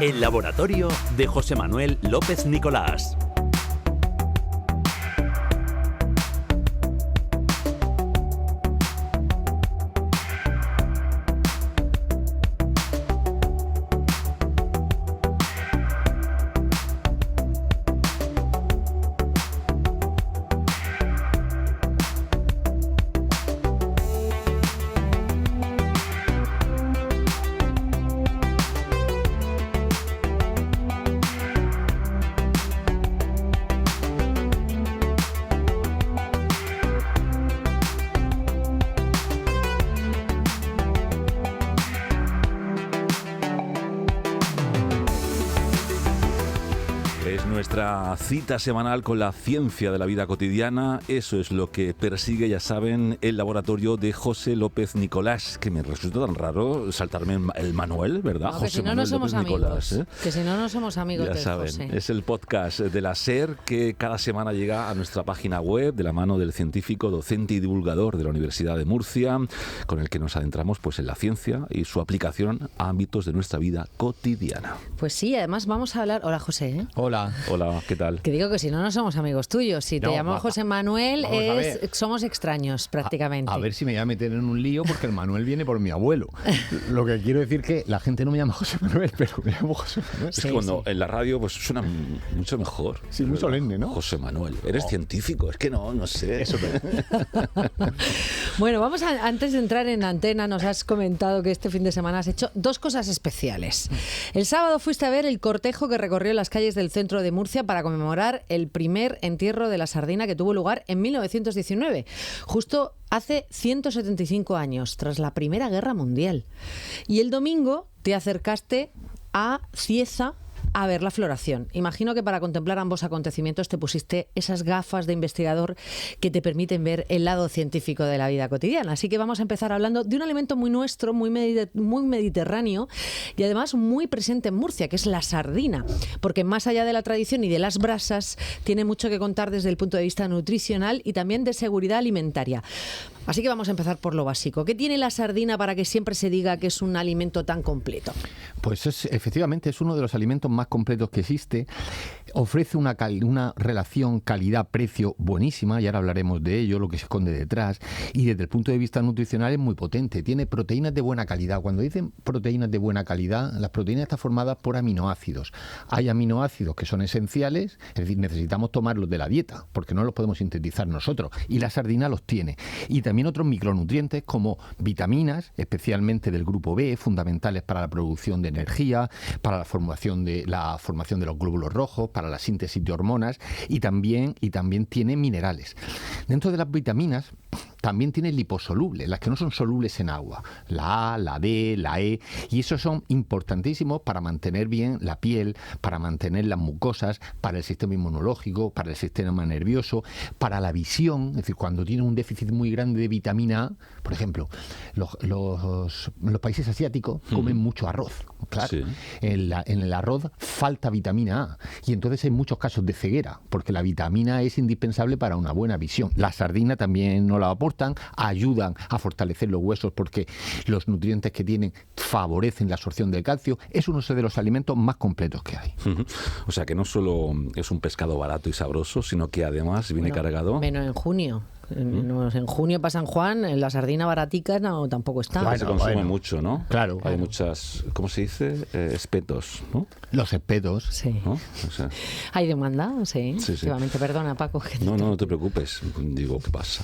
El laboratorio de José Manuel López Nicolás. Nuestra cita semanal con la ciencia de la vida cotidiana, eso es lo que persigue, ya saben, el laboratorio de José López Nicolás, que me resulta tan raro saltarme el Manuel, ¿verdad? No, José que si no, Manuel no somos López amigos. Nicolás, ¿eh? Que si no, no somos amigos ya del saben, José. es el podcast de la SER que cada semana llega a nuestra página web de la mano del científico, docente y divulgador de la Universidad de Murcia, con el que nos adentramos pues en la ciencia y su aplicación a ámbitos de nuestra vida cotidiana. Pues sí, además vamos a hablar... Hola, José, ¿eh? Hola. Hola, ¿qué tal? Que digo que si no, no somos amigos tuyos. Si te No, llamo José Manuel, somos extraños prácticamente. A ver si me voy a meter en un lío porque el Manuel viene por mi abuelo. Lo que quiero decir que la gente no me llama José Manuel, pero me llamo José Manuel. Es que cuando en la radio pues suena mucho mejor. Sí, muy solemne, ¿no? José Manuel, eres científico, es que no sé. Eso Bueno, antes de entrar en antena, nos has comentado que este fin de semana has hecho dos cosas especiales. El sábado fuiste a ver el cortejo que recorrió las calles del centro de Murcia para conmemorar el primer entierro de la sardina que tuvo lugar en 1919, justo hace 175 años, tras la Primera Guerra Mundial. Y el domingo te acercaste a Cieza a ver la floración. Imagino que para contemplar ambos acontecimientos te pusiste esas gafas de investigador que te permiten ver el lado científico de la vida cotidiana. Así que vamos a empezar hablando de un alimento muy nuestro, muy mediterráneo y además muy presente en Murcia, que es la sardina. Porque más allá de la tradición y de las brasas, tiene mucho que contar desde el punto de vista nutricional y también de seguridad alimentaria. Así que vamos a empezar por lo básico. ¿Qué tiene la sardina para que siempre se diga que es un alimento tan completo? Pues efectivamente es uno de los alimentos más completos que existe. Ofrece una relación calidad-precio buenísima, y ahora hablaremos de ello, lo que se esconde detrás. Y desde el punto de vista nutricional es muy potente. Tiene proteínas de buena calidad. Cuando dicen proteínas de buena calidad, las proteínas están formadas por aminoácidos. Hay aminoácidos que son esenciales, es decir, necesitamos tomarlos de la dieta, porque no los podemos sintetizar nosotros. Y la sardina los tiene. Y también otros micronutrientes como vitaminas, especialmente del grupo B, fundamentales para la producción de energía, para la formación de los glóbulos rojos, para la síntesis de hormonas, y también tiene minerales. Dentro de las vitaminas también tiene liposolubles, las que no son solubles en agua, la A, la D, la E, y esos son importantísimos para mantener bien la piel, para mantener las mucosas, para el sistema inmunológico, para el sistema nervioso, para la visión. Es decir, cuando tiene un déficit muy grande de vitamina A, por ejemplo, los países asiáticos comen mucho arroz. Claro, sí. En el arroz falta vitamina A, y entonces hay muchos casos de ceguera, porque la vitamina A es indispensable para una buena visión. La sardina también no la aportan, ayudan a fortalecer los huesos porque los nutrientes que tienen favorecen la absorción del calcio. Es uno de los alimentos más completos que hay. O sea que no solo es un pescado barato y sabroso, sino que además viene cargado... Menos en junio. En junio para San Juan, la sardina baratica no tampoco está. Claro, se consume mucho, ¿no? Claro. Hay muchas, ¿cómo se dice? Espetos, ¿no? Los espetos. Sí. ¿No? O sea, ¿Hay demanda? Sí. Sí. Efectivamente. Perdona, Paco. no te preocupes. Digo, ¿qué pasa?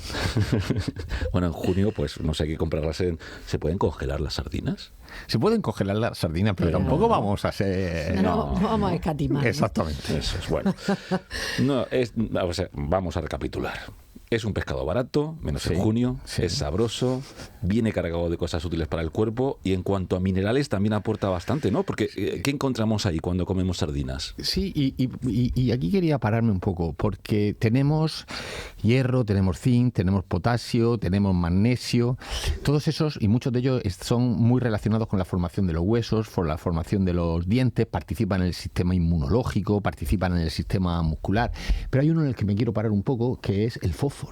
Bueno, en junio, pues no sé, hay que comprarlas ¿Se pueden congelar las sardinas? Se pueden congelar las sardinas, pero tampoco vamos a ser... No, vamos a escatimar. Exactamente. Eso es bueno. Vamos a recapitular. Es un pescado barato, menos en junio, es sabroso, viene cargado de cosas útiles para el cuerpo y en cuanto a minerales también aporta bastante, ¿no? Porque ¿qué encontramos ahí cuando comemos sardinas? Sí, y aquí quería pararme un poco, porque tenemos hierro, tenemos zinc, tenemos potasio, tenemos magnesio, todos esos, y muchos de ellos son muy relacionados con la formación de los huesos, con la formación de los dientes, participan en el sistema inmunológico, participan en el sistema muscular, pero hay uno en el que me quiero parar un poco, que es el fósforo.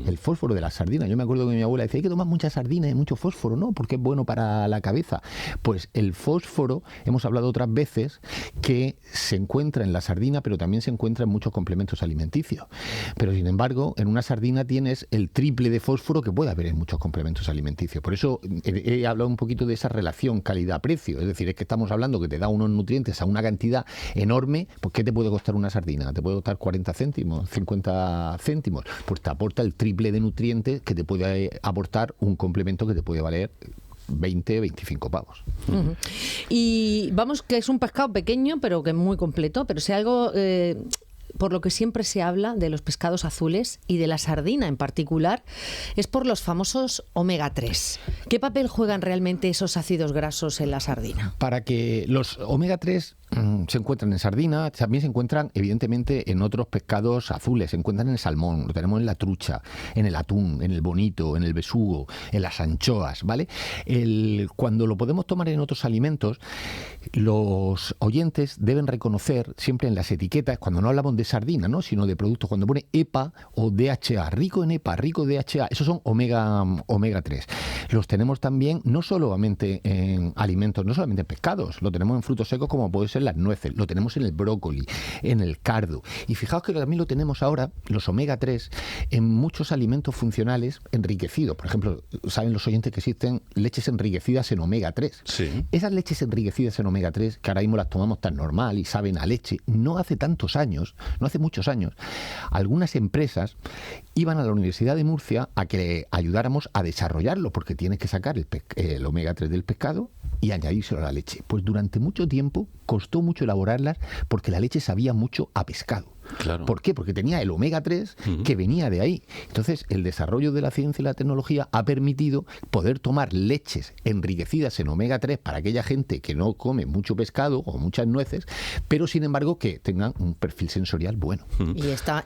el fósforo de las sardinas. Yo me acuerdo que mi abuela decía, hay que tomar mucha sardina y mucho fósforo, ¿no? Porque es bueno para la cabeza. Pues el fósforo, hemos hablado otras veces, que se encuentra en la sardina, pero también se encuentra en muchos complementos alimenticios. Pero sin embargo, en una sardina tienes el triple de fósforo que puede haber en muchos complementos alimenticios. Por eso he hablado un poquito de esa relación calidad-precio. Es decir, es que estamos hablando que te da unos nutrientes a una cantidad enorme. Pues ¿qué te puede costar una sardina? ¿Te puede costar 40 céntimos, 50 céntimos? Pues te aporta el triple de nutrientes que te puede aportar un complemento que te puede valer 20, 25 pavos. Uh-huh. Y vamos, que es un pescado pequeño, pero que es muy completo, pero si algo... por lo que siempre se habla de los pescados azules y de la sardina en particular, es por los famosos omega 3. ¿Qué papel juegan realmente esos ácidos grasos en la sardina? Para que los omega 3 se encuentran en sardina, también se encuentran evidentemente en otros pescados azules, se encuentran en el salmón, lo tenemos en la trucha, en el atún, en el bonito, en el besugo, en las anchoas, ¿vale? Cuando lo podemos tomar en otros alimentos, los oyentes deben reconocer siempre en las etiquetas, cuando no hablamos de sardina, ¿no?, sino de productos, cuando pone EPA o DHA, rico en EPA, rico DHA, esos son omega 3. Los tenemos también no solamente en alimentos, no solamente en pescados, lo tenemos en frutos secos como puede ser las nueces, lo tenemos en el brócoli, en el cardo. Y fijaos que también lo tenemos ahora, los omega 3, en muchos alimentos funcionales enriquecidos. Por ejemplo, saben los oyentes que existen leches enriquecidas en omega 3. Sí. Esas leches enriquecidas en omega 3, que ahora mismo las tomamos tan normal y saben a leche, no hace muchos años, algunas empresas iban a la Universidad de Murcia a que ayudáramos a desarrollarlo, porque tienes que sacar el omega 3 del pescado y añadírselo a la leche. Pues durante mucho tiempo costó mucho elaborarlas porque la leche sabía mucho a pescado. Claro. ¿Por qué? Porque tenía el omega 3 que venía de ahí. Entonces, el desarrollo de la ciencia y la tecnología ha permitido poder tomar leches enriquecidas en omega 3 para aquella gente que no come mucho pescado o muchas nueces, pero sin embargo que tengan un perfil sensorial bueno.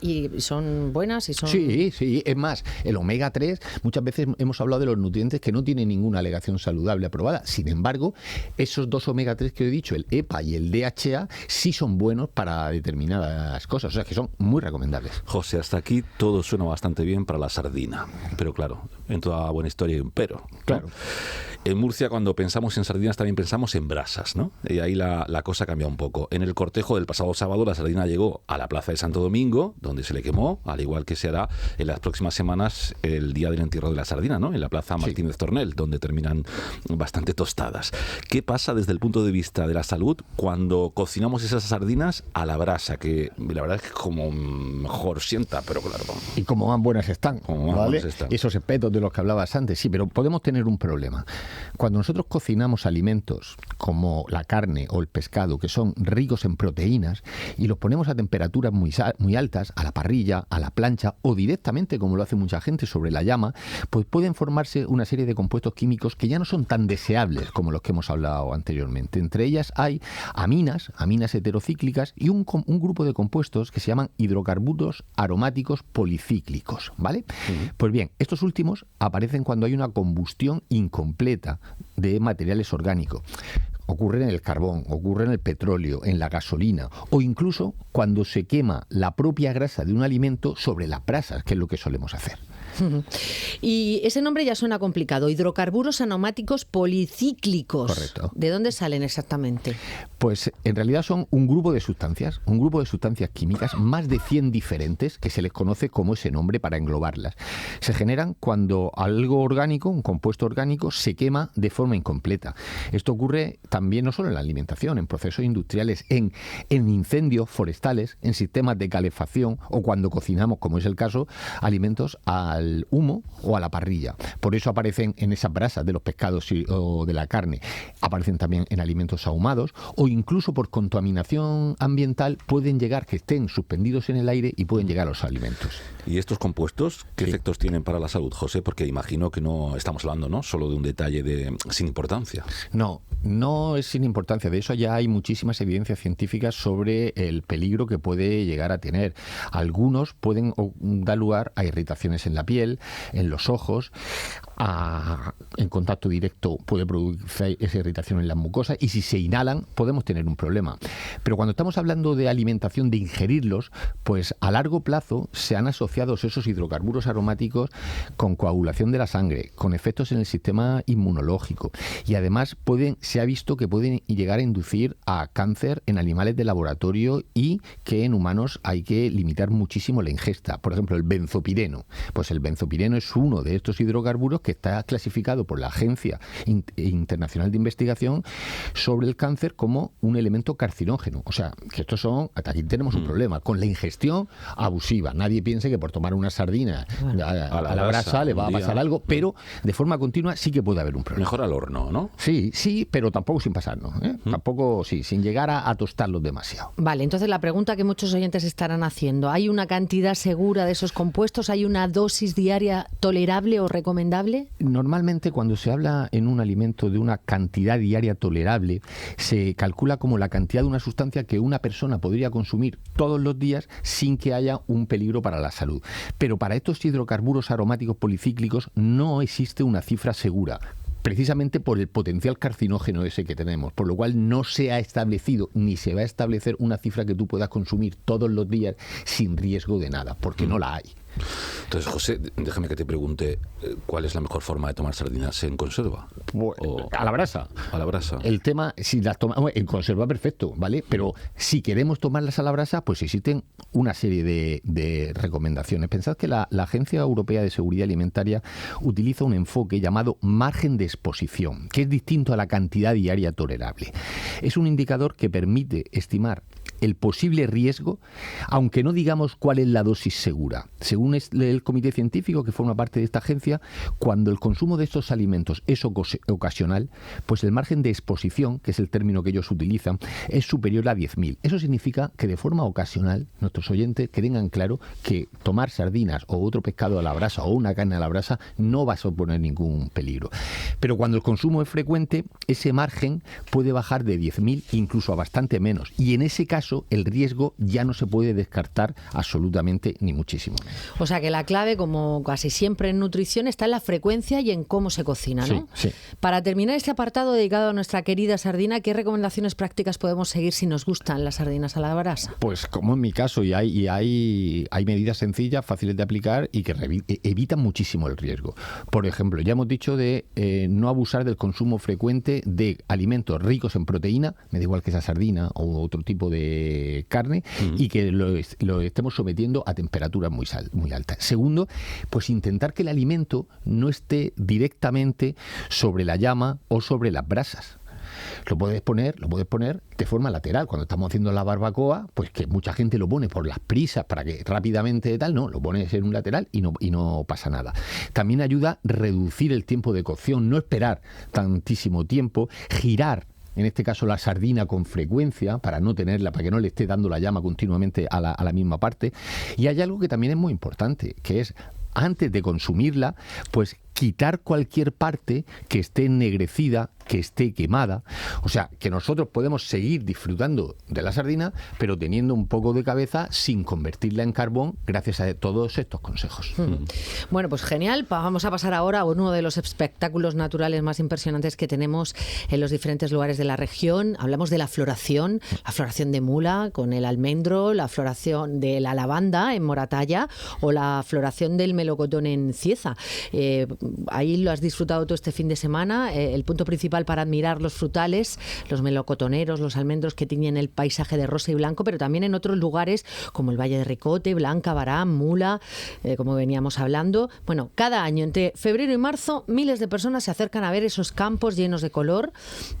Y son buenas y son... Sí, es más, el omega 3, muchas veces hemos hablado de los nutrientes que no tienen ninguna alegación saludable aprobada. Sin embargo, esos dos omega 3 que he dicho, el EPA y el DHA, sí son buenos para determinadas cosas. O sea, que son muy recomendables. José, hasta aquí todo suena bastante bien para la sardina. Pero claro, en toda buena historia hay un pero, ¿no? Claro. En Murcia, cuando pensamos en sardinas, también pensamos en brasas, ¿no? Y ahí la cosa cambia un poco. En el cortejo del pasado sábado, la sardina llegó a la plaza de Santo Domingo, donde se le quemó, al igual que se hará en las próximas semanas el día del entierro de la sardina, ¿no?, en la plaza Martínez Tornel, donde terminan bastante tostadas. ¿Qué pasa desde el punto de vista de la salud cuando cocinamos esas sardinas a la brasa? Que la verdad es que como mejor sienta, pero claro. Y como más buenas están, Como más ¿vale? buenas están. Esos espetos de los que hablabas antes, sí, pero podemos tener un problema. Cuando nosotros cocinamos alimentos como la carne o el pescado, que son ricos en proteínas, y los ponemos a temperaturas muy altas, a la parrilla, a la plancha, o directamente, como lo hace mucha gente, sobre la llama, pues pueden formarse una serie de compuestos químicos que ya no son tan deseables como los que hemos hablado anteriormente. Entre ellas hay aminas heterocíclicas y un grupo de compuestos que se llaman hidrocarburos aromáticos policíclicos, ¿vale? Pues bien, estos últimos aparecen cuando hay una combustión incompleta de materiales orgánicos. Ocurre en el carbón, ocurre en el petróleo, en la gasolina, o incluso cuando se quema la propia grasa de un alimento sobre las brasas, que es lo que solemos hacer. Y ese nombre ya suena complicado, hidrocarburos aromáticos policíclicos. Correcto. ¿De dónde salen exactamente? Pues en realidad son un grupo de sustancias químicas, más de 100 diferentes, que se les conoce como ese nombre para englobarlas. Se generan cuando algo orgánico, un compuesto orgánico, se quema de forma incompleta. Esto ocurre también no solo en la alimentación, en procesos industriales, en incendios forestales, en sistemas de calefacción o cuando cocinamos, como es el caso, alimentos al humo o a la parrilla. Por eso aparecen en esas brasas de los pescados o de la carne. Aparecen también en alimentos ahumados o incluso por contaminación ambiental pueden llegar, que estén suspendidos en el aire y pueden llegar a los alimentos. ¿Y estos compuestos qué efectos tienen para la salud, José? Porque imagino que no estamos hablando, ¿no?, solo de un detalle sin importancia. No es sin importancia. De eso ya hay muchísimas evidencias científicas sobre el peligro que puede llegar a tener. Algunos pueden dar lugar a irritaciones en la piel, en los ojos. en contacto directo puede producir esa irritación en las mucosas, y si se inhalan podemos tener un problema. Pero cuando estamos hablando de alimentación, de ingerirlos, pues a largo plazo se han asociado esos hidrocarburos aromáticos con coagulación de la sangre, con efectos en el sistema inmunológico, y además se ha visto que pueden llegar a inducir a cáncer en animales de laboratorio, y que en humanos hay que limitar muchísimo la ingesta. Por ejemplo, el benzopireno. Pues el benzopireno es uno de estos hidrocarburos que está clasificado por la Agencia Internacional de Investigación sobre el Cáncer como un elemento carcinógeno. O sea, que hasta aquí tenemos un problema con la ingestión abusiva. Nadie piense que por tomar una sardina a la brasa le va a pasar algo, pero de forma continua sí que puede haber un problema. Mejor al horno, ¿no? Sí, pero tampoco sin pasarnos, ¿eh? Tampoco, sin llegar a tostarlos demasiado. Vale, entonces la pregunta que muchos oyentes estarán haciendo: ¿hay una cantidad segura de esos compuestos? ¿Hay una dosis diaria tolerable o recomendable? Normalmente, cuando se habla en un alimento de una cantidad diaria tolerable, se calcula como la cantidad de una sustancia que una persona podría consumir todos los días sin que haya un peligro para la salud. Pero para estos hidrocarburos aromáticos policíclicos no existe una cifra segura, precisamente por el potencial carcinógeno ese que tenemos, por lo cual no se ha establecido ni se va a establecer una cifra que tú puedas consumir todos los días sin riesgo de nada, porque no la hay. Entonces, José, déjame que te pregunte, ¿cuál es la mejor forma de tomar sardinas? ¿En conserva? A la brasa. A la brasa. El tema, si las tomamos en conserva, perfecto, ¿vale? Pero si queremos tomarlas a la brasa, pues existen una serie de recomendaciones. Pensad que la Agencia Europea de Seguridad Alimentaria utiliza un enfoque llamado margen de exposición, que es distinto a la cantidad diaria tolerable. Es un indicador que permite estimar el posible riesgo, aunque no digamos cuál es la dosis segura. Según el comité científico que forma parte de esta agencia, cuando el consumo de estos alimentos es ocasional, pues el margen de exposición, que es el término que ellos utilizan, es superior a 10.000. Eso significa que de forma ocasional, nuestros oyentes que tengan claro que tomar sardinas o otro pescado a la brasa o una carne a la brasa no va a suponer ningún peligro. Pero cuando el consumo es frecuente, ese margen puede bajar de 10.000 incluso a bastante menos. Y en ese caso, el riesgo ya no se puede descartar absolutamente ni muchísimo. O sea que la clave, como casi siempre en nutrición, está en la frecuencia y en cómo se cocina, ¿no? Sí. Para terminar este apartado dedicado a nuestra querida sardina, ¿qué recomendaciones prácticas podemos seguir si nos gustan las sardinas a la brasa? Pues como en mi caso, y hay medidas sencillas, fáciles de aplicar y que evitan muchísimo el riesgo. Por ejemplo, ya hemos dicho de no abusar del consumo frecuente de alimentos ricos en proteína, me da igual que esa sardina o otro tipo de carne, y que lo estemos sometiendo a temperaturas muy altas. Segundo, pues intentar que el alimento no esté directamente sobre la llama o sobre las brasas. Lo puedes poner de forma lateral. Cuando estamos haciendo la barbacoa, pues que mucha gente lo pone por las prisas para que rápidamente lo pones en un lateral y no pasa nada. También ayuda a reducir el tiempo de cocción, no esperar tantísimo tiempo, girar en este caso la sardina con frecuencia para no tenerla, para que no le esté dando la llama continuamente a la misma parte. Y hay algo que también es muy importante, que es antes de consumirla, pues quitar cualquier parte que esté ennegrecida, que esté quemada. O sea, que nosotros podemos seguir disfrutando de la sardina, pero teniendo un poco de cabeza sin convertirla en carbón, gracias a todos estos consejos. Bueno, pues genial. Vamos a pasar ahora a uno de los espectáculos naturales más impresionantes que tenemos en los diferentes lugares de la región. Hablamos de la floración de mula con el almendro, la floración de la lavanda en Moratalla o la floración del melocotón en Cieza. Ahí lo has disfrutado todo este fin de semana. El punto principal para admirar los frutales, los melocotoneros, los almendros que tiñen el paisaje de rosa y blanco, pero también en otros lugares como el Valle de Ricote, Blanca, Barán, Mula, como veníamos hablando. Bueno, cada año entre febrero y marzo miles de personas se acercan a ver esos campos llenos de color,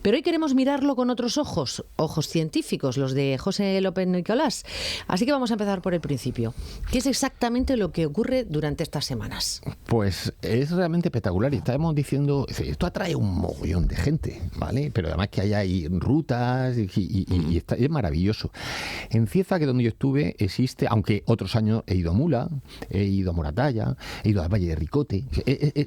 pero hoy queremos mirarlo con otros ojos científicos, los de José López Nicolás. Así que vamos a empezar por el principio. ¿Qué es exactamente lo que ocurre durante estas semanas? Pues es realmente espectacular y estábamos diciendo, esto atrae un mogollón de gente, ¿vale? Pero además que hay rutas y es maravilloso. En Cieza, que es donde yo estuve, existe, aunque otros años he ido a Mula, he ido a Moratalla, he ido al Valle de Ricote,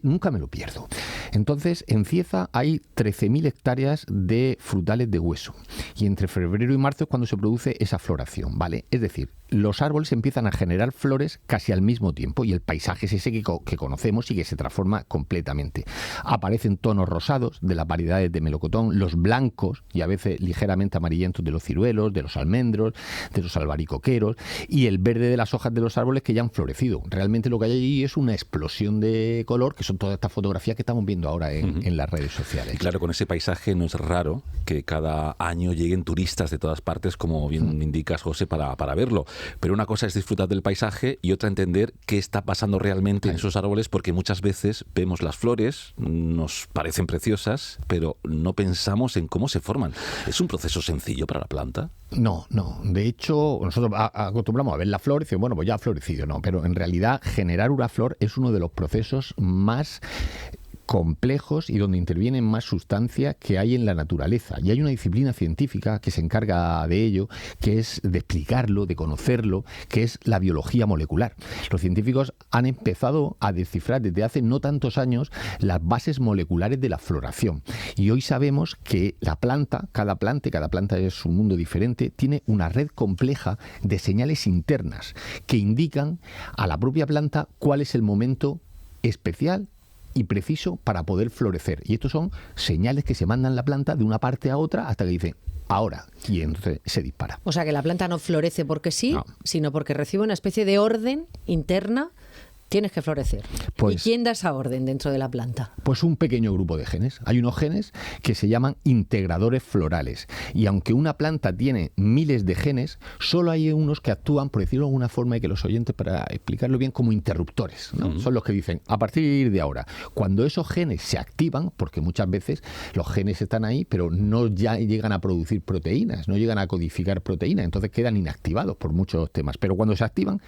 nunca me lo pierdo. Entonces, en Cieza hay 13.000 hectáreas de frutales de hueso y entre febrero y marzo es cuando se produce esa floración, ¿vale? Es decir, los árboles empiezan a generar flores casi al mismo tiempo y el paisaje es ese que conocemos y que se transforma transforma completamente. Aparecen tonos rosados de las variedades de melocotón, los blancos y a veces ligeramente amarillentos de los ciruelos, de los almendros, de los albaricoqueros, y el verde de las hojas de los árboles que ya han florecido. Realmente lo que hay allí es una explosión de color, que son todas estas fotografías que estamos viendo ahora en las redes sociales. Y claro, con ese paisaje no es raro que cada año lleguen turistas de todas partes, como bien indicas, José, para verlo. Pero una cosa es disfrutar del paisaje y otra entender qué está pasando realmente en esos árboles, porque muchas veces vemos las flores, nos parecen preciosas, pero no pensamos en cómo se forman. ¿Es un proceso sencillo para la planta? No. De hecho, nosotros acostumbramos a ver la flor y decimos, bueno, pues ya ha florecido. No, pero en realidad generar una flor es uno de los procesos más complejos y donde intervienen más sustancias que hay en la naturaleza. Y hay una disciplina científica que se encarga de ello, que es de explicarlo, de conocerlo, que es la biología molecular. Los científicos han empezado a descifrar desde hace no tantos años las bases moleculares de la floración. Y hoy sabemos que la planta, cada planta es un mundo diferente, tiene una red compleja de señales internas que indican a la propia planta cuál es el momento especial y preciso para poder florecer. Y estos son señales que se mandan la planta de una parte a otra hasta que dice ahora, y entonces se dispara. O sea que la planta no florece porque sí, sino porque recibe una especie de orden interna. Tienes que florecer. Pues, ¿y quién da esa orden dentro de la planta? Pues un pequeño grupo de genes. Hay unos genes que se llaman integradores florales. Y aunque una planta tiene miles de genes, solo hay unos que actúan, por decirlo de alguna forma, y que los oyentes, para explicarlo bien, como interruptores, ¿no? Son los que dicen, a partir de ahora, cuando esos genes se activan, porque muchas veces los genes están ahí, pero no ya llegan a producir proteínas, no llegan a codificar proteínas, entonces quedan inactivados por muchos temas. Pero cuando se activan,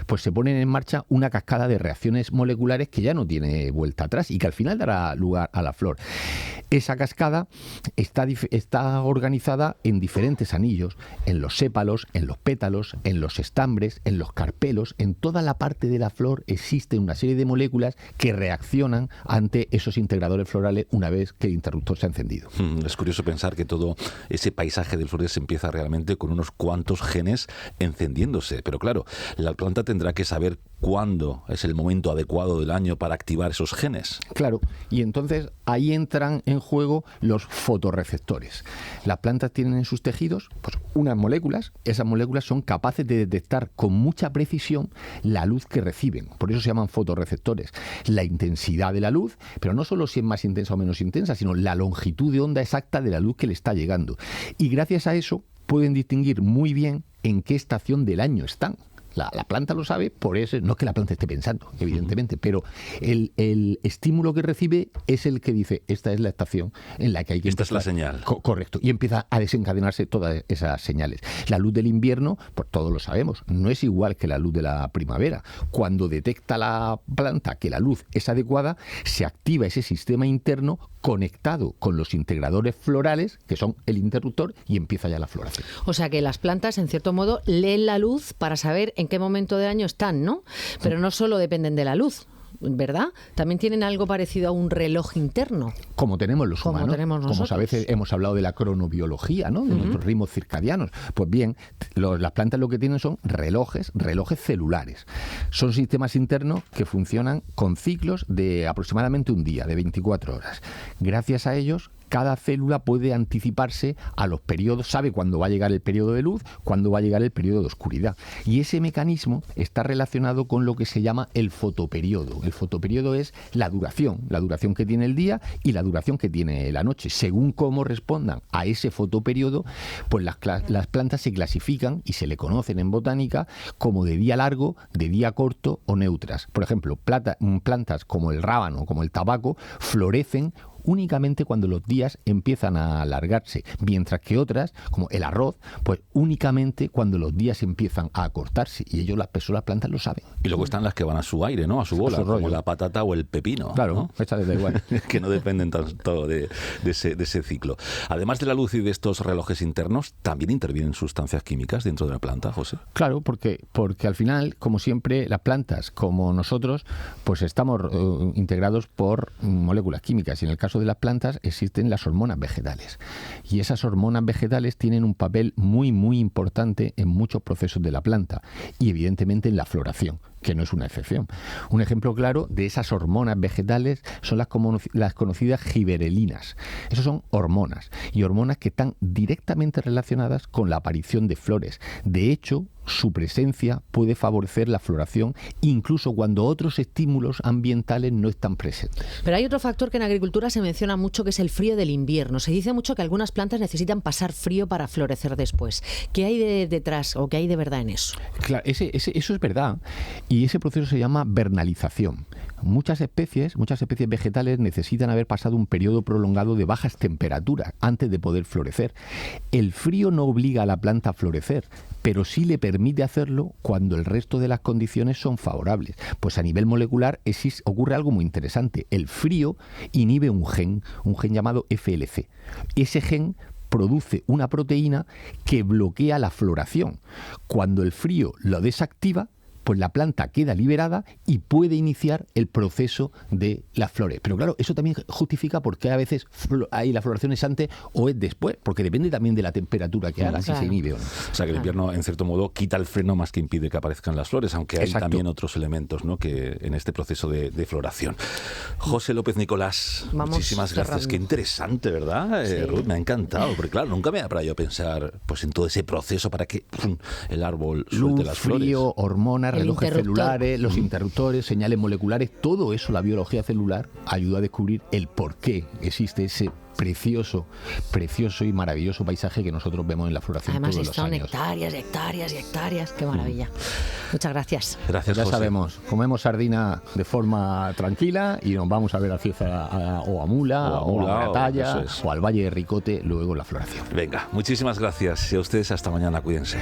pues se ponen en marcha una cascada de reacciones moleculares que ya no tiene vuelta atrás y que al final dará lugar a la flor. Esa cascada está organizada en diferentes anillos, en los sépalos, en los pétalos, en los estambres, en los carpelos. En toda la parte de la flor existe una serie de moléculas que reaccionan ante esos integradores florales una vez que el interruptor se ha encendido. Es curioso pensar que todo ese paisaje de flores empieza realmente con unos cuantos genes encendiéndose. Pero claro, la planta tendrá que saber cuándo es el momento adecuado del año para activar esos genes. Claro, y entonces ahí entran en juego los fotorreceptores. Las plantas tienen en sus tejidos pues unas moléculas, esas moléculas son capaces de detectar con mucha precisión la luz que reciben, por eso se llaman fotorreceptores. La intensidad de la luz, pero no solo si es más intensa o menos intensa, sino la longitud de onda exacta de la luz que le está llegando. Y gracias a eso pueden distinguir muy bien en qué estación del año están. La planta lo sabe, por eso, no es que la planta esté pensando, evidentemente, pero el estímulo que recibe es el que dice, esta es la estación en la que hay que Esta empezar. es la señal. Correcto, y empieza a desencadenarse todas esas señales. La luz del invierno, pues todos lo sabemos, no es igual que la luz de la primavera. Cuando detecta la planta que la luz es adecuada, se activa ese sistema interno conectado con los integradores florales, que son el interruptor, y empieza ya la floración. O sea que las plantas, en cierto modo, leen la luz para saber en qué momento de año están, ¿no? Pero no solo dependen de la luz, ¿verdad? También tienen algo parecido a un reloj interno. Como tenemos los humanos. Tenemos nosotros. Como a veces hemos hablado de la cronobiología, ¿no? De nuestros ritmos circadianos. Pues bien, las plantas lo que tienen son relojes celulares. Son sistemas internos que funcionan con ciclos de aproximadamente un día, de 24 horas. Gracias a ellos, cada célula puede anticiparse a los periodos, sabe cuándo va a llegar el periodo de luz, cuándo va a llegar el periodo de oscuridad. Y ese mecanismo está relacionado con lo que se llama el fotoperiodo. El fotoperiodo es la duración que tiene el día y la duración que tiene la noche. Según cómo respondan a ese fotoperiodo, pues las plantas se clasifican y se le conocen en botánica como de día largo, de día corto o neutras. Por ejemplo, plantas como el rábano, como el tabaco, florecen únicamente cuando los días empiezan a alargarse, mientras que otras, como el arroz, pues únicamente cuando los días empiezan a acortarse, y ellos, las personas, las plantas lo saben. Y luego están las que van a su aire, ¿no? A su bola, como la patata o el pepino. Claro, ¿no? estas da igual. Que no dependen tanto de ese ciclo. Además de la luz y de estos relojes internos, ¿también intervienen sustancias químicas dentro de la planta, José? Claro, porque al final, como siempre, las plantas, como nosotros, pues estamos integrados por moléculas químicas, y en el caso de las plantas existen las hormonas vegetales, y esas hormonas vegetales tienen un papel muy muy importante en muchos procesos de la planta y evidentemente en la floración, que no es una excepción. Un ejemplo claro de esas hormonas vegetales son las conocidas giberelinas. Esas son hormonas, y hormonas que están directamente relacionadas con la aparición de flores. De hecho, su presencia puede favorecer la floración incluso cuando otros estímulos ambientales no están presentes. Pero hay otro factor que en agricultura se menciona mucho, que es el frío del invierno. Se dice mucho que algunas plantas necesitan pasar frío para florecer después. ¿Qué hay detrás o qué hay de verdad en eso? Claro, eso es verdad, y ese proceso se llama vernalización. Muchas especies vegetales necesitan haber pasado un periodo prolongado de bajas temperaturas antes de poder florecer. El frío no obliga a la planta a florecer, pero sí le permite hacerlo cuando el resto de las condiciones son favorables. Pues a nivel molecular ocurre algo muy interesante. El frío inhibe un gen llamado FLC. Ese gen produce una proteína que bloquea la floración. Cuando el frío lo desactiva, pues la planta queda liberada y puede iniciar el proceso de las flores. Pero claro, eso también justifica por qué a veces hay la floración es antes o es después, porque depende también de la temperatura que haga, si se inhibe o no. O sea que el invierno, en cierto modo, quita el freno más que impide que aparezcan las flores, aunque hay también otros elementos, ¿no?, que en este proceso de floración. José López Nicolás, muchísimas gracias. Qué interesante, ¿verdad, sí. Ruth? Me ha encantado, porque claro, nunca me había parado yo a pensar pues en todo ese proceso para que el árbol suelte las flores. Frío, hormonas, relojes celulares, los interruptores, señales moleculares, todo eso, la biología celular ayuda a descubrir el por qué existe ese precioso y maravilloso paisaje que nosotros vemos en la floración. Además todos los años. Hectáreas y hectáreas y hectáreas, qué maravilla. Muchas gracias. Gracias, ya José. Sabemos, comemos sardina de forma tranquila y nos vamos a ver a Cieza o a Mula o a Moratalla o al Valle de Ricote luego la floración. Venga, muchísimas gracias y a ustedes hasta mañana, cuídense.